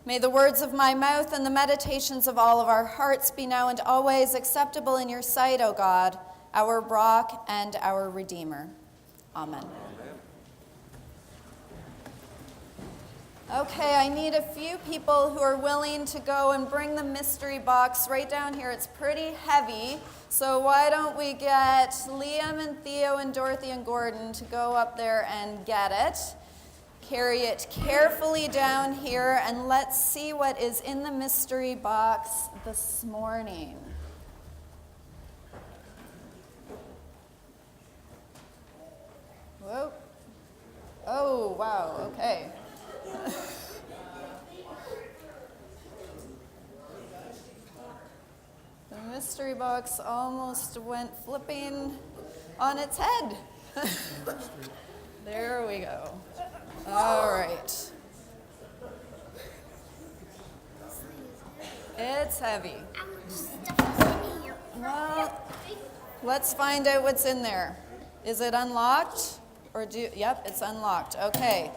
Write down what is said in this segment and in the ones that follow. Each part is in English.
May the words of my mouth and the meditations of all of our hearts be now and always acceptable in your sight, O God, our rock and our Redeemer. Amen. Okay, I need a few people who are willing to go and bring the mystery box right down here. It's pretty heavy, so why don't we get Liam and Theo and Dorothy and Gordon to go up there and get it. Carry it carefully down here, and let's see what is in the mystery box this morning. Whoa. Oh, wow, okay. The mystery box almost went flipping on its head. There we go. All right. It's heavy. Well, let's find out what's in there. Is it unlocked? Yep, it's unlocked. Okay.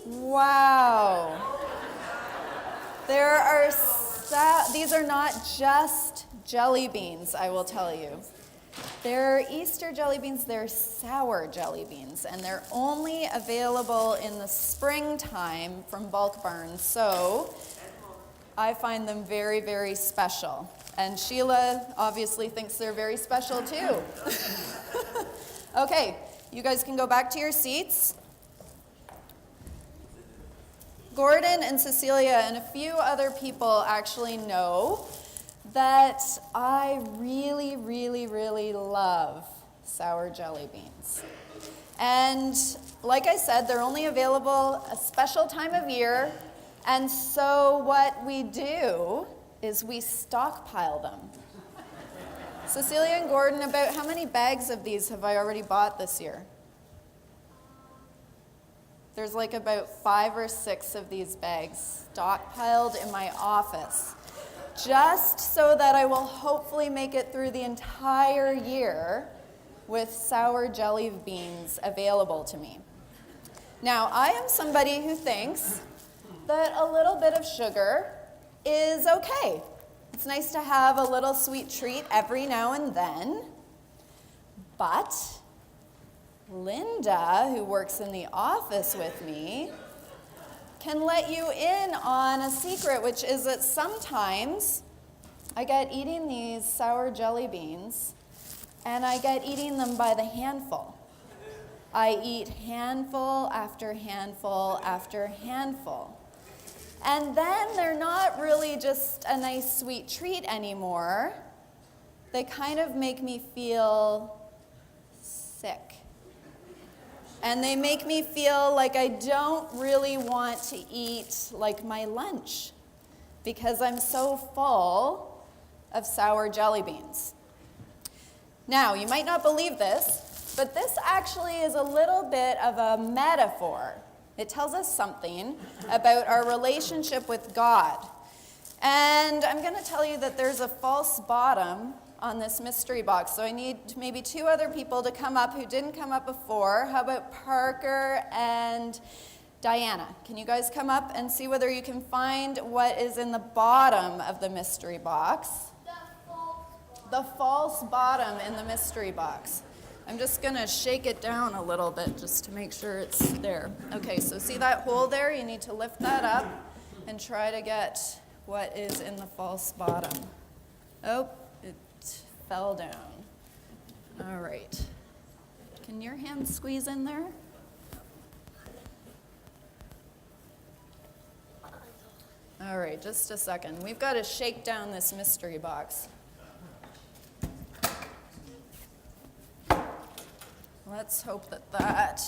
Wow. There are, these are not just jelly beans, I will tell you. They're Easter jelly beans, they're sour jelly beans, and they're only available in the springtime from Bulk Barn, so I find them very, very special. And Sheila obviously thinks they're very special too. Okay, you guys can go back to your seats. Gordon and Cecilia and a few other people actually know that I really, really, really love sour jelly beans. And like I said, they're only available a special time of year. And so what we do is we stockpile them. Cecilia and Gordon, about how many bags of these have I already bought this year? There's like about 5 or 6 of these bags stockpiled in my office, just so that I will hopefully make it through the entire year with sour jelly beans available to me. Now, I am somebody who thinks that a little bit of sugar is okay. It's nice to have a little sweet treat every now and then, but Linda, who works in the office with me, can let you in on a secret, which is that sometimes I get eating these sour jelly beans, and I get eating them by the handful. I eat handful after handful after handful. And then they're not really just a nice sweet treat anymore. They kind of make me feel sick. And they make me feel like I don't really want to eat like my lunch because I'm so full of sour jelly beans. Now, you might not believe this, but this actually is a little bit of a metaphor. It tells us something about our relationship with God. And I'm going to tell you that there's a false bottom on this mystery box. So I need maybe 2 other people to come up who didn't come up before. How about Parker and Diana? Can you guys come up and see whether you can find what is in the bottom of the mystery box? The false bottom in the mystery box. I'm just going to shake it down a little bit just to make sure it's there. Okay, so see that hole there? You need to lift that up and try to get what is in the false bottom. Oh, it fell down. All right. Can your hand squeeze in there? All right, just a second. We've got to shake down this mystery box. Let's hope that that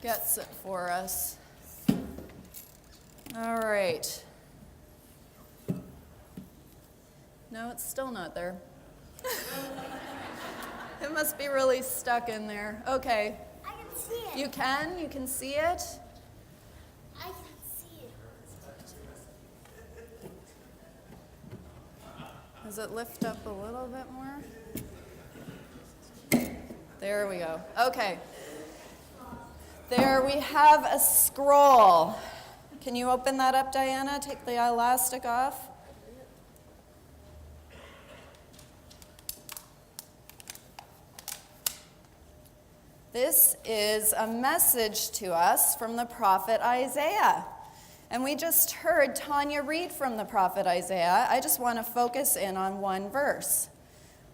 gets it for us. All right. No, it's still not there. It must be really stuck in there. Okay. I can see it. You can? You can see it? I can see it. Does it lift up a little bit more? There we go. Okay. There we have a scroll. Can you open that up, Diana? Take the elastic off. This is a message to us from the prophet Isaiah. And we just heard Tanya read from the prophet Isaiah. I just want to focus in on one verse.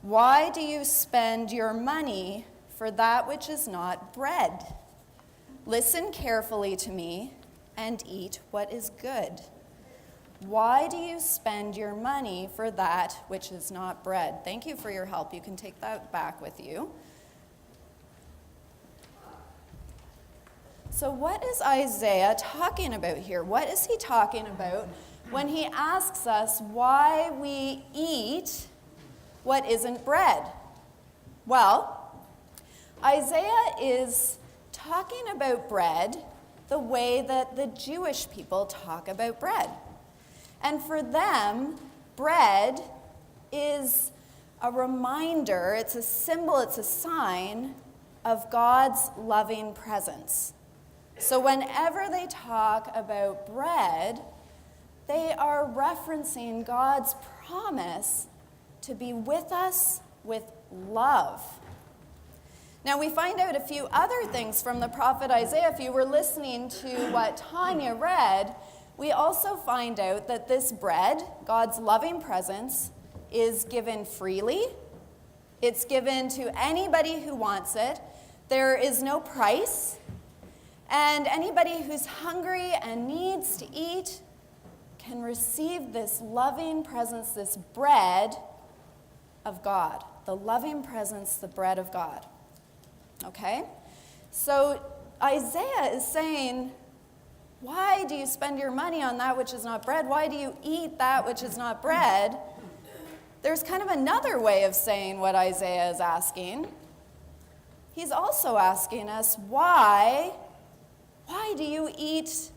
Why do you spend your money for that which is not bread? Listen carefully to me and eat what is good. Why do you spend your money for that which is not bread? Thank you for your help. You can take that back with you. So what is Isaiah talking about here? What is he talking about when he asks us why we eat what isn't bread? Well, Isaiah is talking about bread the way that the Jewish people talk about bread. And for them, bread is a reminder, it's a symbol, it's a sign of God's loving presence. So whenever they talk about bread, they are referencing God's promise to be with us with love. Now we find out a few other things from the prophet Isaiah. If you were listening to what Tanya read, we also find out that this bread, God's loving presence, is given freely. It's given to anybody who wants it. There is no price. And anybody who's hungry and needs to eat can receive this loving presence, this bread of God. The loving presence, the bread of God. Okay? So Isaiah is saying, why do you spend your money on that which is not bread? Why do you eat that which is not bread? There's kind of another way of saying what Isaiah is asking. He's also asking us, why do you eat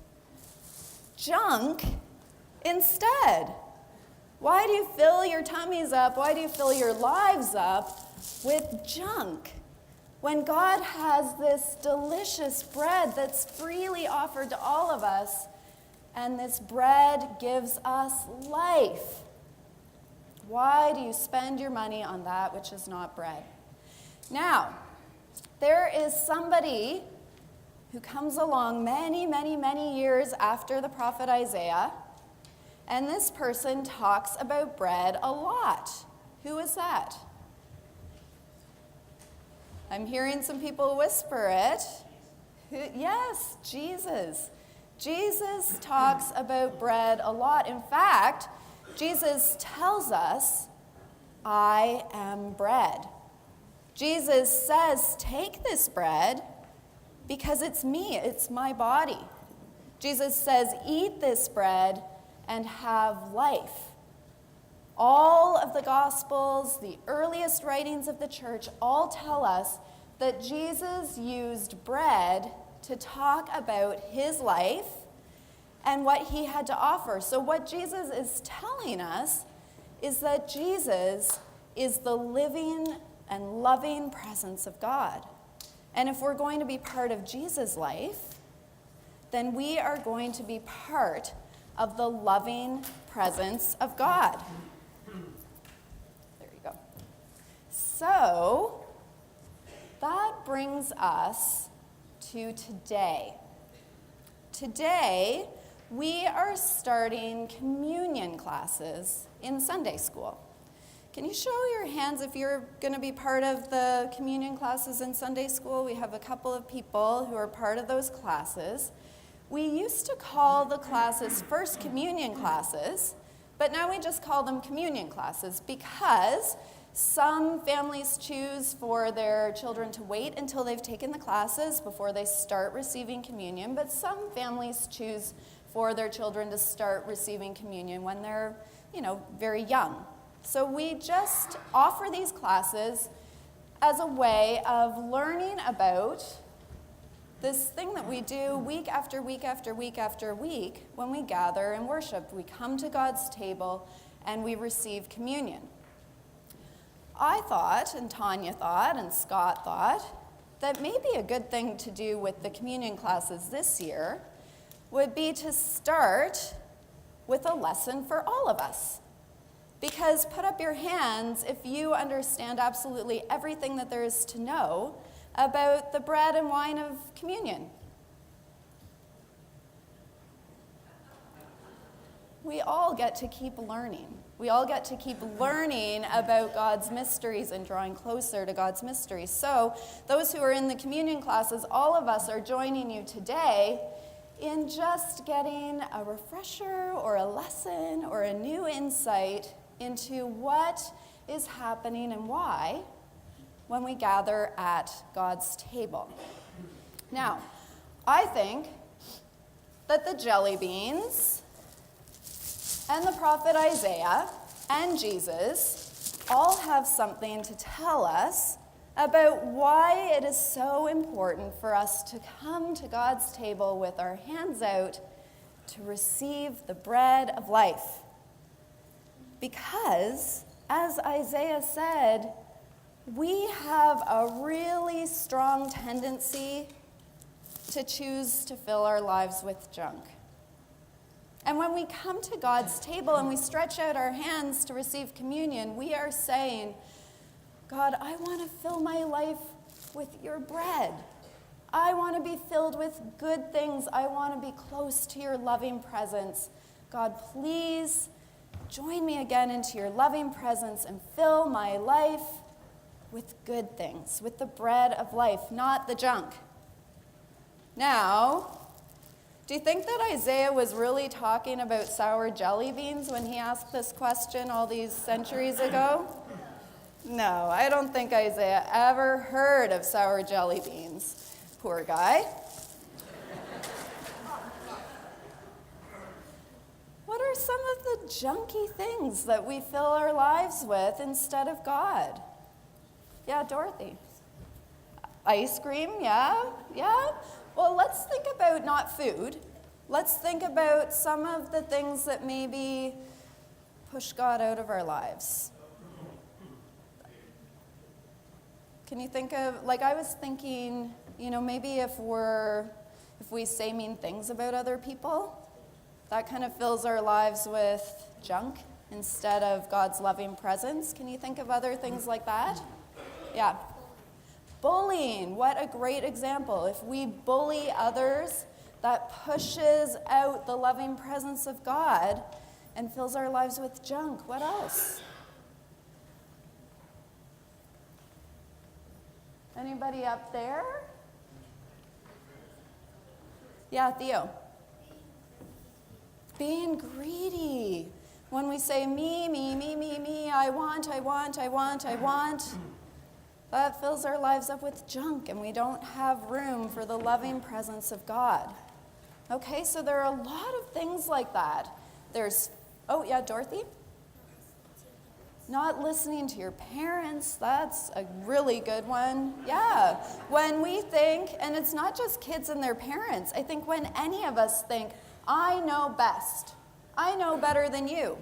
junk instead? Why do you fill your tummies up? Why do you fill your lives up with junk? When God has this delicious bread that's freely offered to all of us, and this bread gives us life. Why do you spend your money on that which is not bread? Now, there is somebody who comes along many, many, many years after the prophet Isaiah, and this person talks about bread a lot. Who is that? I'm hearing some people whisper it. Yes, Jesus. Jesus talks about bread a lot. In fact, Jesus tells us, I am bread. Jesus says, take this bread because it's me, it's my body. Jesus says, eat this bread and have life. All of the Gospels, the earliest writings of the church, all tell us that Jesus used bread to talk about his life and what he had to offer. So what Jesus is telling us is that Jesus is the living and loving presence of God. And if we're going to be part of Jesus' life, then we are going to be part of the loving presence of God. There you go. So, that brings us to today. Today, we are starting communion classes in Sunday school. Can you show your hands if you're going to be part of the communion classes in Sunday school? We have a couple of people who are part of those classes. We used to call the classes First Communion classes, but now we just call them communion classes because some families choose for their children to wait until they've taken the classes before they start receiving communion, but some families choose for their children to start receiving communion when they're, very young. So we just offer these classes as a way of learning about this thing that we do week after week after week after week when we gather and worship. We come to God's table and we receive communion. I thought, and Tanya thought, and Scott thought, that maybe a good thing to do with the communion classes this year would be to start with a lesson for all of us. Because put up your hands if you understand absolutely everything that there is to know about the bread and wine of communion. We all get to keep learning. We all get to keep learning about God's mysteries and drawing closer to God's mysteries. So those who are in the communion classes, all of us are joining you today in just getting a refresher or a lesson or a new insight into what is happening and why when we gather at God's table. Now, I think that the Jellybeans and the prophet Isaiah and Jesus all have something to tell us about why it is so important for us to come to God's table with our hands out to receive the bread of life. Because, as Isaiah said, we have a really strong tendency to choose to fill our lives with junk. And when we come to God's table and we stretch out our hands to receive communion, we are saying, God, I want to fill my life with your bread. I want to be filled with good things. I want to be close to your loving presence. God, please join me again into your loving presence and fill my life with good things, with the bread of life, not the junk. Now, do you think that Isaiah was really talking about sour jelly beans when he asked this question all these centuries ago? No, I don't think Isaiah ever heard of sour jelly beans. Poor guy. What are some of the junky things that we fill our lives with instead of God? Yeah, Dorothy. Ice cream, yeah. Well, let's think about not food. Let's think about some of the things that maybe push God out of our lives. Can you think of, I was thinking, maybe if we say mean things about other people, that kind of fills our lives with junk instead of God's loving presence. Can you think of other things like that? Yeah. Bullying, what a great example. If we bully others, that pushes out the loving presence of God and fills our lives with junk. What else? Anybody up there? Yeah, Theo. Being greedy. When we say me, I want. That fills our lives up with junk, and we don't have room for the loving presence of God. Okay, so there are a lot of things like that. Dorothy? Not listening to your parents, that's a really good one. Yeah, when we think, and it's not just kids and their parents, I think when any of us think, I know best, I know better than you.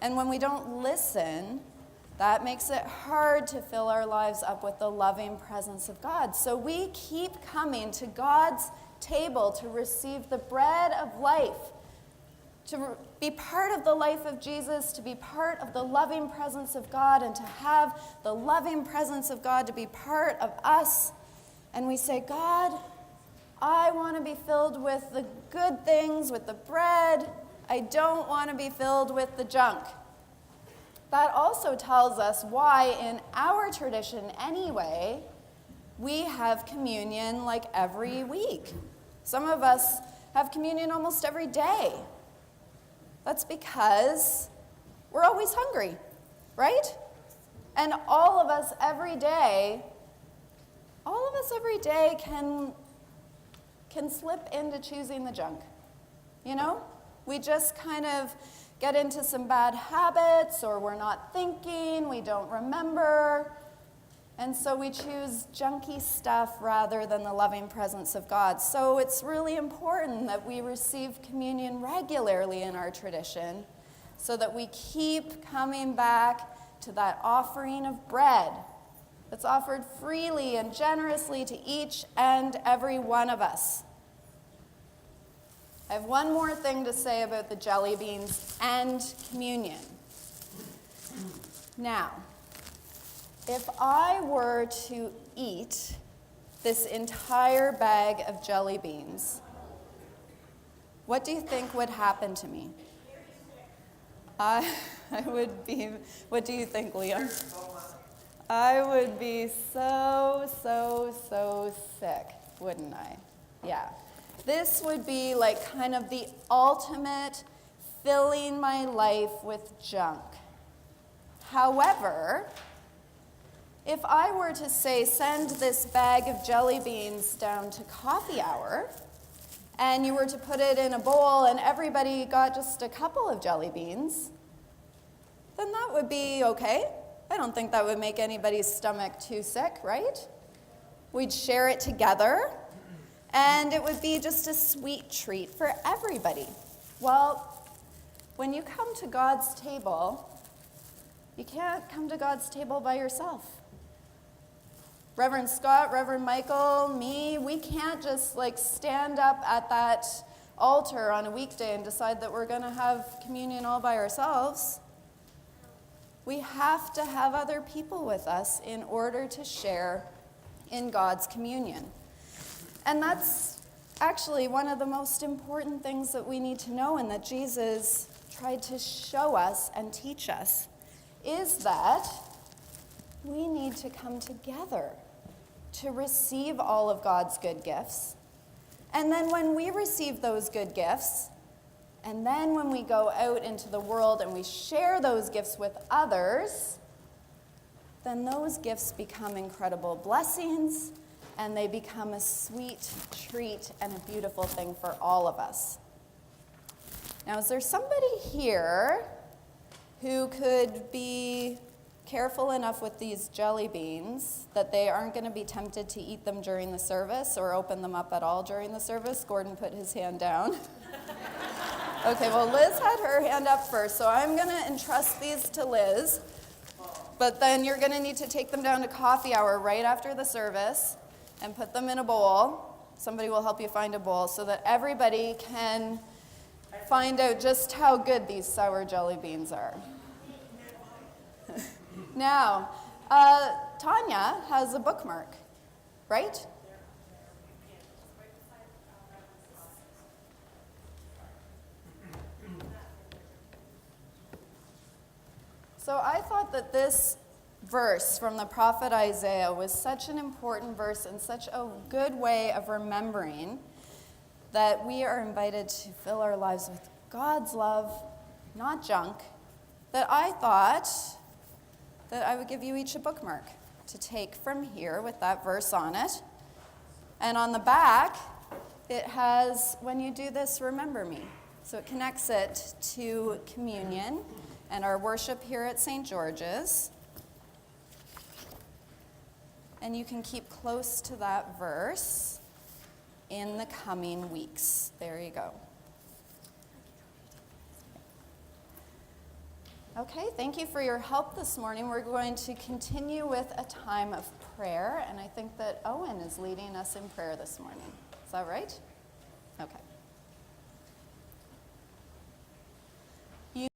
And when we don't listen, that makes it hard to fill our lives up with the loving presence of God. So we keep coming to God's table to receive the bread of life, to be part of the life of Jesus, to be part of the loving presence of God, and to have the loving presence of God to be part of us. And we say, God, I want to be filled with the good things, with the bread. I don't want to be filled with the junk. That also tells us why, in our tradition anyway, we have communion every week. Some of us have communion almost every day. That's because we're always hungry, right? And all of us every day can slip into choosing the junk. We just kind of get into some bad habits, or we're not thinking, we don't remember, and so we choose junky stuff rather than the loving presence of God. So it's really important that we receive communion regularly in our tradition so that we keep coming back to that offering of bread that's offered freely and generously to each and every one of us. I have one more thing to say about the jelly beans and communion. Now, if I were to eat this entire bag of jelly beans, what do you think would happen to me? I would be, what do you think, Liam? I would be so sick, wouldn't I? Yeah. This would be like kind of the ultimate filling my life with junk. However, if I were to say, send this bag of jelly beans down to coffee hour, and you were to put it in a bowl and everybody got just a couple of jelly beans, then that would be okay. I don't think that would make anybody's stomach too sick, right? We'd share it together, and it would be just a sweet treat for everybody. Well, when you come to God's table, you can't come to God's table by yourself. Reverend Scott, Reverend Michael, me, we can't just stand up at that altar on a weekday and decide that we're going to have communion all by ourselves. We have to have other people with us in order to share in God's communion. And that's actually one of the most important things that we need to know, and that Jesus tried to show us and teach us, is that we need to come together to receive all of God's good gifts. And then when we receive those good gifts, and then when we go out into the world and we share those gifts with others, then those gifts become incredible blessings, and they become a sweet treat and a beautiful thing for all of us. Now, is there somebody here who could be careful enough with these jelly beans that they aren't going to be tempted to eat them during the service or open them up at all during the service? Gordon put his hand down. Okay, well, Liz had her hand up first, so I'm going to entrust these to Liz. But then you're going to need to take them down to coffee hour right after the service and put them in a bowl. Somebody will help you find a bowl so that everybody can find out just how good these sour jelly beans are. Now, Tanya has a bookmark, right? So I thought that this verse from the prophet Isaiah was such an important verse and such a good way of remembering that we are invited to fill our lives with God's love, not junk, that I thought that I would give you each a bookmark to take from here with that verse on it. And on the back, it has, when you do this, remember me. So it connects it to communion and our worship here at St. George's. And you can keep close to that verse in the coming weeks. There you go. Okay, thank you for your help this morning. We're going to continue with a time of prayer, and I think that Owen is leading us in prayer this morning. Is that right? Okay.